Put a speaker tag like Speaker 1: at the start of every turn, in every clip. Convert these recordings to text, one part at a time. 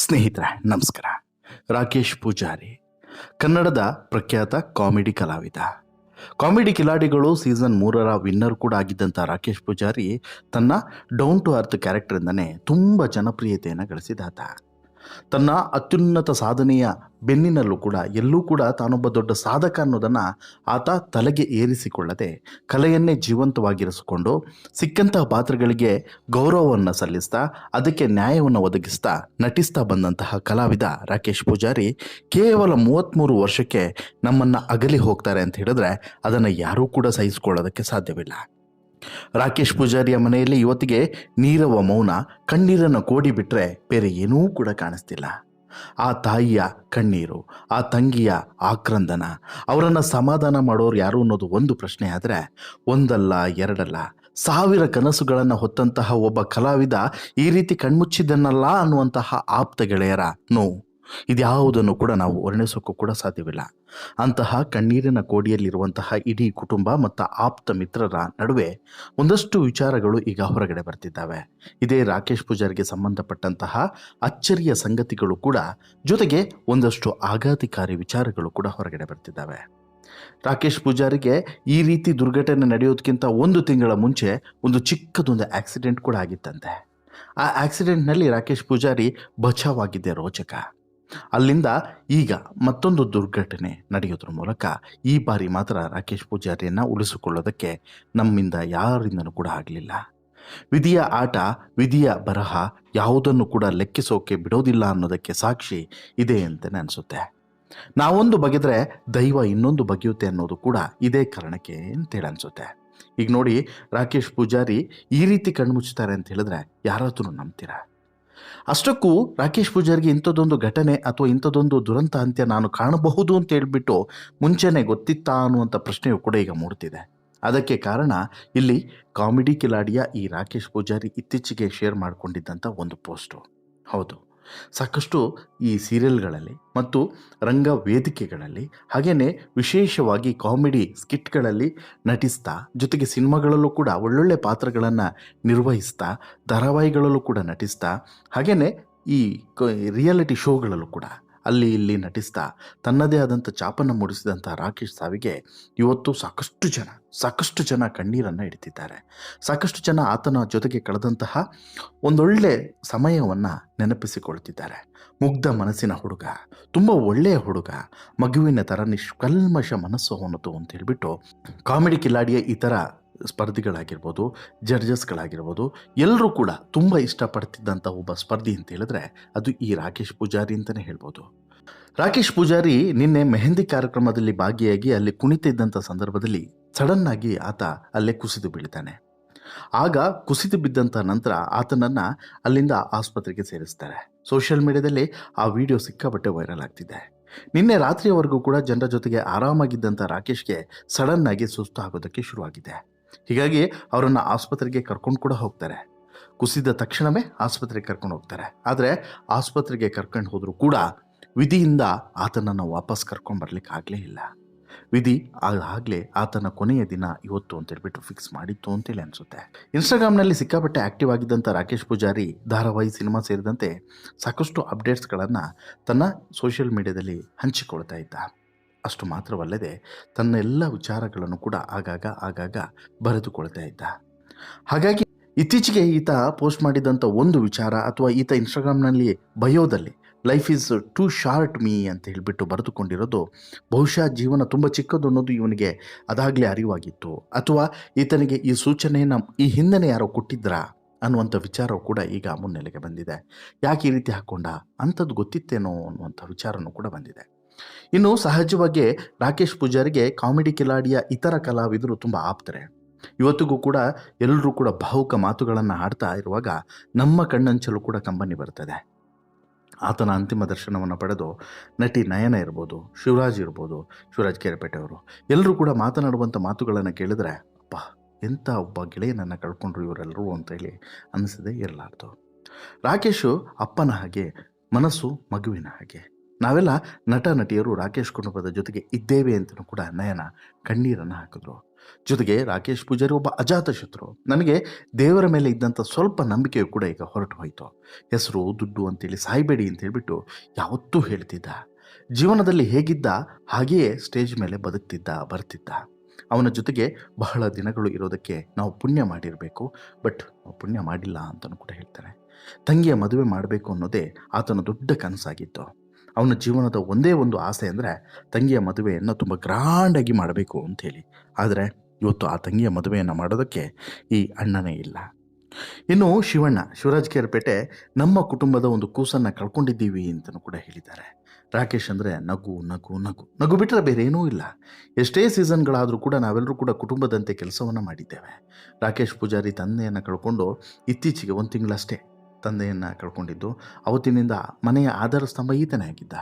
Speaker 1: ಸ್ನೇಹಿತರೆ ನಮಸ್ಕಾರ. ರಾಕೇಶ್ ಪೂಜಾರಿ ಕನ್ನಡದ ಪ್ರಖ್ಯಾತ ಕಾಮಿಡಿ ಕಲಾವಿದ. ಕಾಮಿಡಿ ಕಿಲಾಡಿಗಳು ಸೀಸನ್ 3 ವಿನ್ನರ್ ಕೂಡ ಆಗಿದ್ದಂಥ ರಾಕೇಶ್ ಪೂಜಾರಿ ತನ್ನ ಡೌನ್ ಟು ಅರ್ತ್ ಕ್ಯಾರೆಕ್ಟರಿಂದನೇ ತುಂಬ ಜನಪ್ರಿಯತೆಯನ್ನು ಗಳಿಸಿದಾತ. ತನ್ನ ಅತ್ಯುನ್ನತ ಸಾಧನೆಯ ಬೆನ್ನಿನಲ್ಲೂ ಕೂಡ ಎಲ್ಲೂ ಕೂಡ ತಾನೊಬ್ಬ ದೊಡ್ಡ ಸಾಧಕ ಅನ್ನೋದನ್ನು ಆತ ತಲೆಗೆ ಏರಿಸಿಕೊಳ್ಳದೆ ಕಲೆಯನ್ನೇ ಜೀವಂತವಾಗಿರಿಸಿಕೊಂಡು ಸಿಕ್ಕಂತಹ ಪಾತ್ರಗಳಿಗೆ ಗೌರವವನ್ನು ಸಲ್ಲಿಸ್ತಾ ಅದಕ್ಕೆ ನ್ಯಾಯವನ್ನು ಒದಗಿಸ್ತಾ ನಟಿಸ್ತಾ ಬಂದಂತಹ ಕಲಾವಿದ ರಾಕೇಶ್ ಪೂಜಾರಿ ಕೇವಲ 33 ವರ್ಷಕ್ಕೆ ನಮ್ಮನ್ನು ಅಗಲಿ ಹೋಗ್ತಾರೆ ಅಂತ ಹೇಳಿದ್ರೆ ಅದನ್ನು ಯಾರೂ ಕೂಡ ಸಹಿಸಿಕೊಳ್ಳೋದಕ್ಕೆ ಸಾಧ್ಯವಿಲ್ಲ. ರಾಕೇಶ್ ಪೂಜಾರಿಯ ಮನೆಯಲ್ಲಿ ಇವತ್ತಿಗೆ ನೀರವ ಮೌನ, ಕಣ್ಣೀರನ್ನು ಕೋಡಿ ಬಿಟ್ಟರೆ ಬೇರೆ ಏನೂ ಕೂಡ ಕಾಣಿಸ್ತಿಲ್ಲ. ಆ ತಾಯಿಯ ಕಣ್ಣೀರು, ಆ ತಂಗಿಯ ಆಕ್ರಂದನ, ಅವರನ್ನು ಸಮಾಧಾನ ಮಾಡೋರು ಯಾರು ಅನ್ನೋದು ಒಂದು ಪ್ರಶ್ನೆ. ಆದರೆ ಒಂದಲ್ಲ ಎರಡಲ್ಲ 1000 ಕನಸುಗಳನ್ನು ಹೊತ್ತಂತಹ ಒಬ್ಬ ಕಲಾವಿದ ಈ ರೀತಿ ಕಣ್ಮುಚ್ಚಿದ್ದನ್ನಲ್ಲ ಅನ್ನುವಂತಹ ಆಪ್ತ ಗೆಳೆಯರ ನೋವು ಇದ್ಯಾವುದನ್ನು ಕೂಡ ನಾವು ವರ್ಣಿಸೋಕ್ಕೂ ಕೂಡ ಸಾಧ್ಯವಿಲ್ಲ. ಅಂತಹ ಕಣ್ಣೀರಿನ ಕೋಡಿಯಲ್ಲಿರುವಂತಹ ಇಡೀ ಕುಟುಂಬ ಮತ್ತು ಆಪ್ತ ಮಿತ್ರರ ನಡುವೆ ಒಂದಷ್ಟು ವಿಚಾರಗಳು ಈಗ ಹೊರಗಡೆ ಬರ್ತಿದ್ದಾವೆ. ಇದೇ ರಾಕೇಶ್ ಪೂಜಾರಿಗೆ ಸಂಬಂಧಪಟ್ಟಂತಹ ಅಚ್ಚರಿಯ ಸಂಗತಿಗಳು ಕೂಡ, ಜೊತೆಗೆ ಒಂದಷ್ಟು ಆಘಾತಕಾರಿ ವಿಚಾರಗಳು ಕೂಡ ಹೊರಗಡೆ ಬರ್ತಿದ್ದಾವೆ. ರಾಕೇಶ್ ಪೂಜಾರಿಗೆ ಈ ರೀತಿ ದುರ್ಘಟನೆ ನಡೆಯೋದಕ್ಕಿಂತ 1 ತಿಂಗಳ ಮುಂಚೆ ಒಂದು ಚಿಕ್ಕದೊಂದು ಆಕ್ಸಿಡೆಂಟ್ ಕೂಡ ಆಗಿತ್ತಂತೆ. ಆ ಆಕ್ಸಿಡೆಂಟ್ನಲ್ಲಿ ರಾಕೇಶ್ ಪೂಜಾರಿ ಬಚಾವಾಗಿದ್ದೆ ರೋಚಕ. ಅಲ್ಲಿಂದ ಈಗ ಮತ್ತೊಂದು ದುರ್ಘಟನೆ ನಡೆಯೋದ್ರ ಮೂಲಕ ಈ ಬಾರಿ ಮಾತ್ರ ರಾಕೇಶ್ ಪೂಜಾರಿಯನ್ನು ಉಳಿಸಿಕೊಳ್ಳೋದಕ್ಕೆ ನಮ್ಮಿಂದ ಯಾರಿಂದನೂ ಕೂಡ ಆಗಲಿಲ್ಲ. ವಿಧಿಯ ಆಟ, ವಿಧಿಯ ಬರಹ ಯಾವುದನ್ನು ಕೂಡ ಲೆಕ್ಕಿಸೋಕೆ ಬಿಡೋದಿಲ್ಲ ಅನ್ನೋದಕ್ಕೆ ಸಾಕ್ಷಿ ಇದೆ ಅಂತಲೇ ಅನಿಸುತ್ತೆ. ನಾವೊಂದು ಬಗೆದ್ರೆ ದೈವ ಇನ್ನೊಂದು ಬಗೆಯುತ್ತೆ ಅನ್ನೋದು ಕೂಡ ಇದೇ ಕಾರಣಕ್ಕೆ ಅಂತೇಳಿ ಅನಿಸುತ್ತೆ. ಈಗ ನೋಡಿ, ರಾಕೇಶ್ ಪೂಜಾರಿ ಈ ರೀತಿ ಕಣ್ಮುಚ್ತಾರೆ ಅಂತ ಹೇಳಿದ್ರೆ ಯಾರಾದರೂ ನಂಬ್ತೀರಾ? ಅಷ್ಟಕ್ಕೂ ರಾಕೇಶ್ ಪೂಜಾರಿಗೆ ಇಂಥದ್ದೊಂದು ಘಟನೆ ಅಥವಾ ಇಂಥದ್ದೊಂದು ದುರಂತ ಅಂತ್ಯ ನಾನು ಕಾಣಬಹುದು ಅಂತ ಹೇಳ್ಬಿಟ್ಟು ಮುಂಚೆನೇ ಗೊತ್ತಿತ್ತಾ ಅನ್ನುವಂಥ ಪ್ರಶ್ನೆಯು ಕೂಡ ಈಗ ಮೂಡ್ತಿದೆ. ಅದಕ್ಕೆ ಕಾರಣ ಇಲ್ಲಿ ಕಾಮಿಡಿ ಕಿಲಾಡಿಯ ಈ ರಾಕೇಶ್ ಪೂಜಾರಿ ಇತ್ತೀಚೆಗೆ ಶೇರ್ ಮಾಡಿಕೊಂಡಿದ್ದಂಥ ಒಂದು ಪೋಸ್ಟು. ಹೌದು, ಸಾಕಷ್ಟು ಈ ಸೀರಿಯಲ್ಗಳಲ್ಲಿ ಮತ್ತು ರಂಗ ವೇದಿಕೆಗಳಲ್ಲಿ ಹಾಗೆಯೇ ವಿಶೇಷವಾಗಿ ಕಾಮಿಡಿ ಸ್ಕಿಟ್ಗಳಲ್ಲಿ ನಟಿಸ್ತಾ, ಜೊತೆಗೆ ಸಿನಿಮಾಗಳಲ್ಲೂ ಕೂಡ ಒಳ್ಳೊಳ್ಳೆ ಪಾತ್ರಗಳನ್ನು ನಿರ್ವಹಿಸ್ತಾ, ಧಾರಾವಾಹಿಗಳಲ್ಲೂ ಕೂಡ ನಟಿಸ್ತಾ, ಹಾಗೆಯೇ ಈ ರಿಯಾಲಿಟಿ ಶೋಗಳಲ್ಲೂ ಕೂಡ ಅಲ್ಲಿ ಇಲ್ಲಿ ನಟಿಸ್ತಾ ತನ್ನದೇ ಆದಂಥ ಛಾಪನ್ನು ಮೂಡಿಸಿದಂಥ ರಾಕೇಶ್ ಸಾವಿಗೆ ಇವತ್ತು ಸಾಕಷ್ಟು ಜನ ಕಣ್ಣೀರನ್ನು ಇಡ್ತಿದ್ದಾರೆ. ಸಾಕಷ್ಟು ಜನ ಆತನ ಜೊತೆಗೆ ಕಳೆದಂತಹ ಒಂದೊಳ್ಳೆ ಸಮಯವನ್ನು ನೆನಪಿಸಿಕೊಳ್ತಿದ್ದಾರೆ. ಮುಗ್ಧ ಮನಸ್ಸಿನ ಹುಡುಗ, ತುಂಬ ಒಳ್ಳೆಯ ಹುಡುಗ, ಮಗುವಿನ ಥರ ನಿಷ್ಕಲ್ಮಶ ಮನಸ್ಸು ಅವನದು ಅಂತ ಹೇಳ್ಬಿಟ್ಟು ಕಾಮಿಡಿ ಕಿಲಾಡಿಯ ಈ ಥರ ಸ್ಪರ್ಧಿಗಳಾಗಿರ್ಬೋದು, ಜಡ್ಜಸ್ಗಳಾಗಿರ್ಬೋದು, ಎಲ್ಲರೂ ಕೂಡ ತುಂಬ ಇಷ್ಟಪಡ್ತಿದ್ದಂಥ ಒಬ್ಬ ಸ್ಪರ್ಧಿ ಅಂತ ಹೇಳಿದ್ರೆ ಅದು ಈ ರಾಕೇಶ್ ಪೂಜಾರಿ ಅಂತಲೇ ಹೇಳ್ಬೋದು. ರಾಕೇಶ್ ಪೂಜಾರಿ ನಿನ್ನೆ ಮೆಹಂದಿ ಕಾರ್ಯಕ್ರಮದಲ್ಲಿ ಭಾಗಿಯಾಗಿ ಅಲ್ಲಿ ಕುಣಿತಿದ್ದಂಥ ಸಂದರ್ಭದಲ್ಲಿ ಸಡನ್ನಾಗಿ ಆತ ಅಲ್ಲೇ ಕುಸಿದು ಬೀಳ್ತಾನೆ. ಆಗ ಕುಸಿದು ಬಿದ್ದಂಥ ನಂತರ ಆತನನ್ನು ಅಲ್ಲಿಂದ ಆಸ್ಪತ್ರೆಗೆ ಸೇರಿಸ್ತಾರೆ. ಸೋಷಿಯಲ್ ಮೀಡಿಯಾದಲ್ಲಿ ಆ ವಿಡಿಯೋ ಸಿಕ್ಕಾಪಟ್ಟೆ ವೈರಲ್ ಆಗ್ತಿದೆ. ನಿನ್ನೆ ರಾತ್ರಿಯವರೆಗೂ ಕೂಡ ಜನರ ಜೊತೆಗೆ ಆರಾಮಾಗಿದ್ದಂಥ ರಾಕೇಶ್ಗೆ ಸಡನ್ನಾಗಿ ಸುಸ್ತು ಆಗೋದಕ್ಕೆ ಶುರುವಾಗಿದೆ. ಹೀಗಾಗಿ ಅವರನ್ನು ಆಸ್ಪತ್ರೆಗೆ ಕರ್ಕೊಂಡು ಕೂಡ ಹೋಗ್ತಾರೆ. ಕುಸಿದ ತಕ್ಷಣವೇ ಆಸ್ಪತ್ರೆಗೆ ಕರ್ಕೊಂಡು ಹೋಗ್ತಾರೆ. ಆದರೆ ಆಸ್ಪತ್ರೆಗೆ ಕರ್ಕೊಂಡು ಹೋದರೂ ಕೂಡ ವಿಧಿಯಿಂದ ಆತನನ್ನು ವಾಪಸ್ ಕರ್ಕೊಂಡು ಬರ್ಲಿಕ್ಕೆ ಆಗಲೇ ಇಲ್ಲ. ವಿಧಿ ಆಗಲೇ ಆತನ ಕೊನೆಯ ದಿನ ಇವತ್ತು ಅಂತೇಳ್ಬಿಟ್ಟು ಫಿಕ್ಸ್ ಮಾಡಿತ್ತು ಅಂತೇಳಿ ಅನಿಸುತ್ತೆ. ಇನ್ಸ್ಟಾಗ್ರಾಮ್ನಲ್ಲಿ ಸಿಕ್ಕಾಪಟ್ಟೆ ಆ್ಯಕ್ಟಿವ್ ಆಗಿದ್ದಂಥ ರಾಕೇಶ್ ಪೂಜಾರಿ ಧಾರಾವಾಹಿ, ಸಿನಿಮಾ ಸೇರಿದಂತೆ ಸಾಕಷ್ಟು ಅಪ್ಡೇಟ್ಸ್ಗಳನ್ನು ತನ್ನ ಸೋಷಿಯಲ್ ಮೀಡಿಯಾದಲ್ಲಿ ಹಂಚಿಕೊಳ್ತಾ ಇದ್ದ. ಅಷ್ಟು ಮಾತ್ರವಲ್ಲದೆ ತನ್ನ ಎಲ್ಲ ವಿಚಾರಗಳನ್ನು ಕೂಡ ಆಗಾಗ ಬರೆದುಕೊಳ್ತಾ ಇದ್ದ. ಹಾಗಾಗಿ ಇತ್ತೀಚೆಗೆ ಈತ ಪೋಸ್ಟ್ ಮಾಡಿದಂಥ ಒಂದು ವಿಚಾರ ಅಥವಾ ಈತ ಇನ್ಸ್ಟಾಗ್ರಾಮ್ನಲ್ಲಿ ಬಯೋದಲ್ಲಿ life is too short me ಅಂತ ಹೇಳಿಬಿಟ್ಟು ಬರೆದುಕೊಂಡಿರೋದು ಬಹುಶಃ ಜೀವನ ತುಂಬ ಚಿಕ್ಕದು ಅನ್ನೋದು ಇವನಿಗೆ ಅದಾಗಲೇ ಅರಿವಾಗಿತ್ತು, ಅಥವಾ ಈತನಿಗೆ ಈ ಸೂಚನೆಯನ್ನು ಈ ಹಿಂದೆನೇ ಯಾರೋ ಕೊಟ್ಟಿದ್ರಾ ಅನ್ನುವಂಥ ವಿಚಾರವು ಕೂಡ ಈಗ ಮುನ್ನೆಲೆಗೆ ಬಂದಿದೆ. ಯಾಕೆ ಈ ರೀತಿ ಹಾಕ್ಕೊಂಡ ಅಂಥದ್ದು ಗೊತ್ತಿತ್ತೇನೋ ಅನ್ನುವಂಥ ವಿಚಾರನೂ ಕೂಡ ಬಂದಿದೆ. ಇನ್ನು ಸಹಜವಾಗಿ ರಾಕೇಶ್ ಪೂಜಾರಿಗೆ ಕಾಮಿಡಿ ಕಿಲಾಡಿಯ ಇತರ ಕಲಾವಿದರು ತುಂಬ ಆಪ್ತರೆ. ಇವತ್ತಿಗೂ ಕೂಡ ಎಲ್ಲರೂ ಕೂಡ ಭಾವುಕ ಮಾತುಗಳನ್ನು ಆಡ್ತಾ ಇರುವಾಗ ನಮ್ಮ ಕಣ್ಣಂಚಲು ಕೂಡ ಕಂಬನಿ ಬರ್ತದೆ. ಆತನ ಅಂತಿಮ ದರ್ಶನವನ್ನು ಪಡೆದು ನಟಿ ನಯನ ಇರ್ಬೋದು, ಶಿವರಾಜ್ ಕೇರಪೇಟೆ ಅವರು ಎಲ್ಲರೂ ಕೂಡ ಮಾತನಾಡುವಂಥ ಮಾತುಗಳನ್ನು ಕೇಳಿದ್ರೆ ಅಪ್ಪ ಎಂಥ ಒಬ್ಬ ಗೆಳೆಯನನ್ನು ಕಳ್ಕೊಂಡ್ರು ಇವರೆಲ್ಲರೂ ಅಂತೇಳಿ ಅನ್ನಿಸದೇ ಇರಲಾರ್ದು. ರಾಕೇಶು ಅಪ್ಪನ ಹಾಗೆ, ಮನಸ್ಸು ಮಗುವಿನ ಹಾಗೆ. ನಾವೆಲ್ಲ ನಟ ನಟಿಯರು ರಾಕೇಶ್ ಕುಟುಂಬದ ಜೊತೆಗೆ ಇದ್ದೇವೆ ಅಂತಲೂ ಕೂಡ ನಯನ ಕಣ್ಣೀರನ್ನು ಹಾಕಿದ್ರು. ಜೊತೆಗೆ ರಾಕೇಶ್ ಪೂಜಾರಿ ಒಬ್ಬ ಅಜಾತ ಶತ್ರು. ನನಗೆ ದೇವರ ಮೇಲೆ ಇದ್ದಂಥ ಸ್ವಲ್ಪ ನಂಬಿಕೆಯು ಕೂಡ ಈಗ ಹೊರಟು ಹೋಯಿತು. ಹೆಸರು ದುಡ್ಡು ಅಂತೇಳಿ ಸಾಯ್ಬೇಡಿ ಅಂತ ಹೇಳ್ಬಿಟ್ಟು ಯಾವತ್ತೂ ಹೇಳ್ತಿದ್ದ. ಜೀವನದಲ್ಲಿ ಹೇಗಿದ್ದ ಹಾಗೆಯೇ ಸ್ಟೇಜ್ ಮೇಲೆ ಬರ್ತಿದ್ದ. ಅವನ ಜೊತೆಗೆ ಬಹಳ ದಿನಗಳು ಇರೋದಕ್ಕೆ ನಾವು ಪುಣ್ಯ ಮಾಡಿರಬೇಕು, ಬಟ್ ನಾವು ಪುಣ್ಯ ಮಾಡಿಲ್ಲ ಅಂತಲೂ ಕೂಡ ಹೇಳ್ತಾನೆ. ತಂಗಿಯ ಮದುವೆ ಮಾಡಬೇಕು ಅನ್ನೋದೇ ಆತನ ದೊಡ್ಡ ಕನಸಾಗಿತ್ತು. ಅವನ ಜೀವನದ ಒಂದೇ ಒಂದು ಆಸೆ ಅಂದರೆ ತಂಗಿಯ ಮದುವೆಯನ್ನು ತುಂಬ ಗ್ರ್ಯಾಂಡಾಗಿ ಮಾಡಬೇಕು ಅಂಥೇಳಿ. ಆದರೆ ಇವತ್ತು ಆ ತಂಗಿಯ ಮದುವೆಯನ್ನು ಮಾಡೋದಕ್ಕೆ ಈ ಅಣ್ಣನೇ ಇಲ್ಲ. ಇನ್ನು ಶಿವರಾಜ್ ಕೇರ್ಪೇಟೆ ನಮ್ಮ ಕುಟುಂಬದ ಒಂದು ಕೂಸನ್ನು ಕಳ್ಕೊಂಡಿದ್ದೀವಿ ಅಂತಲೂ ಕೂಡ ಹೇಳಿದ್ದಾರೆ. ರಾಕೇಶ್ ಅಂದರೆ ನಗು ನಗು ನಗು ನಗು ಬಿಟ್ಟರೆ ಬೇರೆ ಏನೂ ಇಲ್ಲ. ಎಷ್ಟೇ ಸೀಸನ್ಗಳಾದರೂ ಕೂಡ ನಾವೆಲ್ಲರೂ ಕೂಡ ಕುಟುಂಬದಂತೆ ಕೆಲಸವನ್ನು ಮಾಡಿದ್ದೇವೆ. ರಾಕೇಶ್ ಪೂಜಾರಿ ತಂದೆಯನ್ನು ಕಳ್ಕೊಂಡು ಇತ್ತೀಚೆಗೆ 1 ತಿಂಗಳಷ್ಟೇ ತಂದೆಯನ್ನು ಕಳ್ಕೊಂಡಿದ್ದು. ಅವತ್ತಿನಿಂದ ಮನೆಯ ಆಧಾರ ಸ್ತಂಭ ಈತನೇ ಆಗಿದ್ದ.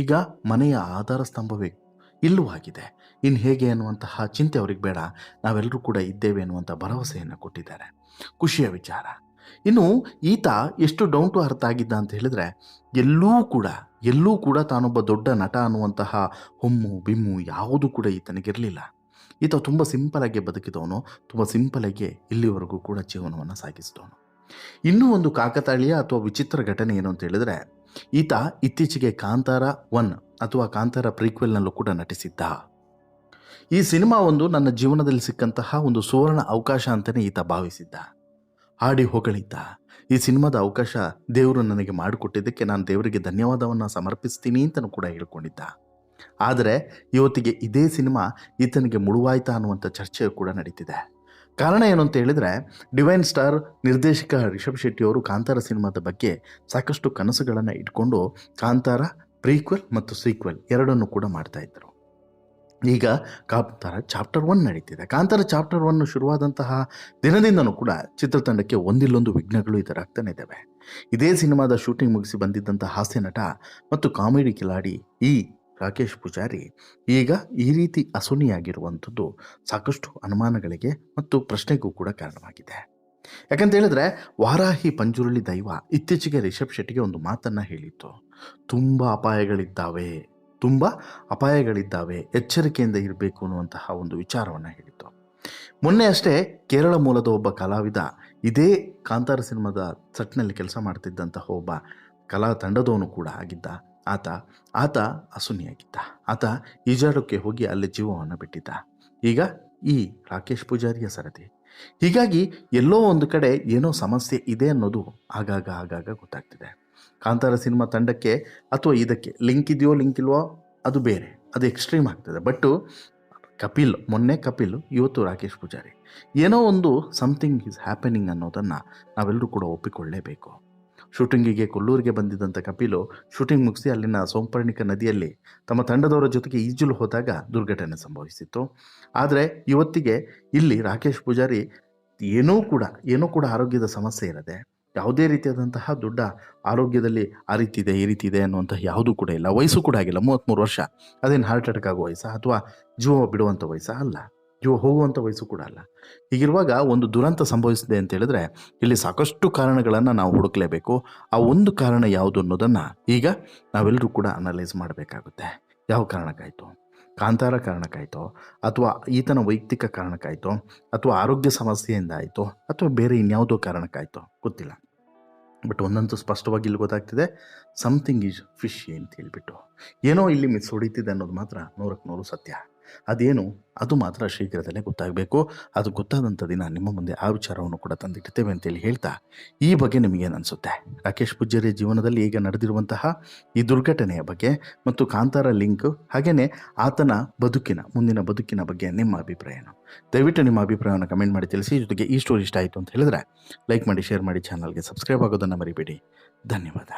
Speaker 1: ಈಗ ಮನೆಯ ಆಧಾರ ಸ್ತಂಭವೇ ಇಲ್ಲವಾಗಿದೆ. ಇನ್ನು ಹೇಗೆ ಅನ್ನುವಂತಹ ಚಿಂತೆ ಅವ್ರಿಗೆ ಬೇಡ, ನಾವೆಲ್ಲರೂ ಕೂಡ ಇದ್ದೇವೆ ಅನ್ನುವಂಥ ಭರವಸೆಯನ್ನು ಕೊಟ್ಟಿದ್ದಾರೆ. ಖುಷಿಯ ವಿಚಾರ. ಇನ್ನು ಈತ ಎಷ್ಟು ಡೌನ್ ಟು ಅರ್ಥ ಆಗಿದ್ದ ಅಂತ ಹೇಳಿದ್ರೆ, ಎಲ್ಲೂ ಕೂಡ ತಾನೊಬ್ಬ ದೊಡ್ಡ ನಟ ಅನ್ನುವಂತಹ ಹೊಮ್ಮು ಬಿಮ್ಮು ಯಾವುದೂ ಕೂಡ ಈತನಿಗಿರಲಿಲ್ಲ. ಈತ ತುಂಬ ಸಿಂಪಲಾಗಿ ಬದುಕಿದವನು, ತುಂಬ ಸಿಂಪಲಾಗಿ ಇಲ್ಲಿವರೆಗೂ ಕೂಡ ಜೀವನವನ್ನು ಸಾಗಿಸಿದವನು. ಇನ್ನೂ ಒಂದು ಕಾಕತಾಳೀಯ ಅಥವಾ ವಿಚಿತ್ರ ಘಟನೆ ಏನು ಅಂತ ಹೇಳಿದ್ರೆ, ಈತ ಇತ್ತೀಚೆಗೆ ಕಾಂತಾರ 1 ಅಥವಾ ಕಾಂತಾರ ಪ್ರೀಕ್ವೆಲ್ನಲ್ಲೂ ಕೂಡ ನಟಿಸಿದ್ದ. ಈ ಸಿನಿಮಾ ನನ್ನ ಜೀವನದಲ್ಲಿ ಸಿಕ್ಕಂತಹ ಒಂದು ಸುವರ್ಣ ಅವಕಾಶ ಅಂತಲೇ ಈತ ಭಾವಿಸಿದ್ದ. ಹಾಡಿ ಹೊಗಳಿದ್ದ. ಈ ಸಿನಿಮಾದ ಅವಕಾಶ ದೇವರು ನನಗೆ ಮಾಡಿಕೊಟ್ಟಿದ್ದಕ್ಕೆ ನಾನು ದೇವರಿಗೆ ಧನ್ಯವಾದವನ್ನು ಸಮರ್ಪಿಸ್ತೀನಿ ಅಂತಲೂ ಕೂಡ ಹೇಳ್ಕೊಂಡಿದ್ದ. ಆದರೆ ಇವತ್ತಿಗೆ ಇದೇ ಸಿನಿಮಾ ಈತನಿಗೆ ಮುಳುವಾಯ್ತಾ ಅನ್ನುವಂಥ ಚರ್ಚೆ ಕೂಡ ನಡೀತಿದೆ. ಕಾರಣ ಏನು ಅಂತ ಹೇಳಿದರೆ, ಡಿವೈನ್ ಸ್ಟಾರ್ ನಿರ್ದೇಶಕ ರಿಷಬ್ ಶೆಟ್ಟಿಯವರು ಕಾಂತಾರ ಸಿನಿಮಾದ ಬಗ್ಗೆ ಸಾಕಷ್ಟು ಕನಸುಗಳನ್ನು ಇಟ್ಕೊಂಡು ಕಾಂತಾರ ಪ್ರೀಕ್ವೆಲ್ ಮತ್ತು ಸೀಕ್ವೆಲ್ ಎರಡನ್ನೂ ಕೂಡ ಮಾಡ್ತಾಯಿದ್ರು. ಈಗ ಕಾಂತಾರ ಚಾಪ್ಟರ್ 1 ನಡೀತಿದೆ. ಕಾಂತಾರ ಚಾಪ್ಟರ್ 1 ಶುರುವಾದಂತಹ ದಿನದಿಂದನೂ ಕೂಡ ಚಿತ್ರತಂಡಕ್ಕೆ ಒಂದಿಲ್ಲೊಂದು ವಿಘ್ನಗಳು ಎದುರಾಗ್ತಾನೆ ಇದ್ದಾವೆ. ಇದೇ ಸಿನಿಮಾದ ಶೂಟಿಂಗ್ ಮುಗಿಸಿ ಬಂದಿದ್ದಂಥ ಹಾಸ್ಯ ನಟ ಮತ್ತು ಕಾಮಿಡಿ ಕಿಲಾಡಿ ಈ ರಾಕೇಶ್ ಪೂಜಾರಿ ಈಗ ಈ ರೀತಿ ಅಸುನಿಯಾಗಿರುವಂಥದ್ದು ಸಾಕಷ್ಟು ಅನುಮಾನಗಳಿಗೆ ಮತ್ತು ಪ್ರಶ್ನೆಗೂ ಕೂಡ ಕಾರಣವಾಗಿದೆ. ಯಾಕಂತ ಹೇಳಿದ್ರೆ, ವಾರಾಹಿ ಪಂಜುರುಳಿ ದೈವ ಇತ್ತೀಚೆಗೆ ರಿಷಬ್ ಶೆಟ್ಟಿಗೆ ಒಂದು ಮಾತನ್ನು ಹೇಳಿತ್ತು. ತುಂಬ ಅಪಾಯಗಳಿದ್ದಾವೆ, ಎಚ್ಚರಿಕೆಯಿಂದ ಇರಬೇಕು ಅನ್ನುವಂತಹ ಒಂದು ವಿಚಾರವನ್ನು ಹೇಳಿತ್ತು. ಮೊನ್ನೆ ಅಷ್ಟೇ ಕೇರಳ ಮೂಲದ ಒಬ್ಬ ಕಲಾವಿದ ಇದೇ ಕಾಂತಾರ ಸಿನಿಮಾದ ಸೆಟ್ನಲ್ಲಿ ಕೆಲಸ ಮಾಡ್ತಿದ್ದಂತಹ ಒಬ್ಬ ಕಲಾ ತಂಡದವನು ಕೂಡ ಆಗಿದ್ದ. ಆತ ಅಸುನಿಯಾಗಿದ್ದ. ಆತ ಈಜಾಡೋಕ್ಕೆ ಹೋಗಿ ಅಲ್ಲಿ ಜೀವವನ್ನು ಬಿಟ್ಟಿದ್ದ. ಈಗ ಈ ರಾಕೇಶ್ ಪೂಜಾರಿಯ ಸರದಿ. ಹೀಗಾಗಿ ಎಲ್ಲೋ ಒಂದು ಕಡೆ ಏನೋ ಸಮಸ್ಯೆ ಇದೆ ಅನ್ನೋದು ಆಗಾಗ ಗೊತ್ತಾಗ್ತಿದೆ. ಕಾಂತಾರ ಸಿನಿಮಾ ತಂಡಕ್ಕೆ ಅಥವಾ ಇದಕ್ಕೆ ಲಿಂಕ್ ಇದೆಯೋ ಲಿಂಕ್ ಇಲ್ವೋ ಅದು ಬೇರೆ, ಅದು ಎಕ್ಸ್ಟ್ರೀಮ್ ಆಗ್ತದೆ. ಬಟ್ಟು ಮೊನ್ನೆ ಕಪಿಲ್, ಇವತ್ತು ರಾಕೇಶ್ ಪೂಜಾರಿ, ಏನೋ ಒಂದು ಸಮಥಿಂಗ್ ಈಸ್ ಹ್ಯಾಪನಿಂಗ್ ಅನ್ನೋದನ್ನು ನಾವೆಲ್ಲರೂ ಕೂಡ ಒಪ್ಪಿಕೊಳ್ಳಲೇಬೇಕು. ಶೂಟಿಂಗಿಗೆ ಕೊಲ್ಲೂರಿಗೆ ಬಂದಿದ್ದಂಥ ಕಪಿಲು ಶೂಟಿಂಗ್ ಮುಗಿಸಿ ಅಲ್ಲಿನ ಸೋಂಪರ್ಣಿಕ ನದಿಯಲ್ಲಿ ತಮ್ಮ ತಂಡದವರ ಜೊತೆಗೆ ಈಜಲು ಹೋದಾಗ ದುರ್ಘಟನೆ ಸಂಭವಿಸಿತ್ತು. ಆದರೆ ಇವತ್ತಿಗೆ ಇಲ್ಲಿ ರಾಕೇಶ್ ಪೂಜಾರಿ ಏನೂ ಕೂಡ ಆರೋಗ್ಯದ ಸಮಸ್ಯೆ ಇರದೆ, ಯಾವುದೇ ರೀತಿಯಾದಂತಹ ದೊಡ್ಡ ಆರೋಗ್ಯದಲ್ಲಿ ಆ ರೀತಿ ಇದೆ ಈ ರೀತಿ ಇದೆ ಅನ್ನುವಂತಹ ಯಾವುದೂ ಕೂಡ ಇಲ್ಲ. ವಯಸ್ಸು ಕೂಡ ಆಗಿಲ್ಲ, 33 ವರ್ಷ. ಅದೇನು ಹಾರ್ಟ್ ಅಟ್ಯಾಕ್ ಆಗೋ ವಯಸ್ಸಾ ಅಥವಾ ಜೀವ ಬಿಡುವಂಥ ವಯಸ್ಸಾ? ಅಲ್ಲ, ಜೀವ ಹೋಗುವಂಥ ವಯಸ್ಸು ಕೂಡ ಅಲ್ಲ. ಹೀಗಿರುವಾಗ ಒಂದು ದುರಂತ ಸಂಭವಿಸಿದೆ ಅಂತ ಹೇಳಿದ್ರೆ ಇಲ್ಲಿ ಸಾಕಷ್ಟು ಕಾರಣಗಳನ್ನು ನಾವು ಹುಡುಕಲೇಬೇಕು. ಆ ಒಂದು ಕಾರಣ ಯಾವುದು ಅನ್ನೋದನ್ನು ಈಗ ನಾವೆಲ್ಲರೂ ಕೂಡ ಅನಲೈಸ್ ಮಾಡಬೇಕಾಗುತ್ತೆ. ಯಾವ ಕಾರಣಕ್ಕಾಯಿತು? ಕಾಂತಾರ ಕಾರಣಕ್ಕಾಯಿತೋ, ಅಥವಾ ಈತನ ವೈಯಕ್ತಿಕ ಕಾರಣಕ್ಕಾಯಿತೋ, ಅಥವಾ ಆರೋಗ್ಯ ಸಮಸ್ಯೆಯಿಂದ ಆಯಿತೋ, ಅಥವಾ ಬೇರೆ ಇನ್ಯಾವುದೋ ಕಾರಣಕ್ಕಾಯಿತೋ ಗೊತ್ತಿಲ್ಲ. ಬಟ್ ಒಂದಂತೂ ಸ್ಪಷ್ಟವಾಗಿ ಇಲ್ಲಿ ಗೊತ್ತಾಗ್ತಿದೆ, ಸಮಥಿಂಗ್ ಈಸ್ ಫಿಶಿ ಅಂತ ಹೇಳ್ಬಿಟ್ಟು ಏನೋ ಇಲ್ಲಿ ಮಿಸ್ ಹೊಡಿತಿದೆ ಅನ್ನೋದು ಮಾತ್ರ 100ಕ್ಕೆ 100 ಸತ್ಯ. ಅದೇನು ಅದು ಮಾತ್ರ ಶೀಘ್ರದಲ್ಲೇ ಗೊತ್ತಾಗಬೇಕು. ಅದು ಗೊತ್ತಾದಂಥ ದಿನ ನಿಮ್ಮ ಮುಂದೆ ಆ ವಿಚಾರವನ್ನು ಕೂಡ ತಂದಿಡ್ತೇವೆ ಅಂತೇಳಿ ಹೇಳ್ತಾ, ಈ ಬಗ್ಗೆ ನಿಮಗೇನು ಅನಿಸುತ್ತೆ? ರಾಕೇಶ್ ಪೂಜಾರಿ ಜೀವನದಲ್ಲಿ ಈಗ ನಡೆದಿರುವಂತಹ ಈ ದುರ್ಘಟನೆಯ ಬಗ್ಗೆ ಮತ್ತು ಕಾಂತಾರ ಲಿಂಕ್, ಹಾಗೆಯೇ ಆತನ ಮುಂದಿನ ಬದುಕಿನ ಬಗ್ಗೆ ನಿಮ್ಮ ಅಭಿಪ್ರಾಯ ಏನು? ದಯವಿಟ್ಟು ನಿಮ್ಮ ಅಭಿಪ್ರಾಯವನ್ನು ಕಮೆಂಟ್ ಮಾಡಿ ತಿಳಿಸಿ. ಜೊತೆಗೆ ಈ ಸ್ಟೋರಿ ಇಷ್ಟ ಆಯಿತು ಅಂತ ಹೇಳಿದ್ರೆ ಲೈಕ್ ಮಾಡಿ, ಶೇರ್ ಮಾಡಿ, ಚಾನಲ್ಗೆ ಸಬ್ಸ್ಕ್ರೈಬ್ ಆಗೋದನ್ನು ಮರಿಬೇಡಿ. ಧನ್ಯವಾದ.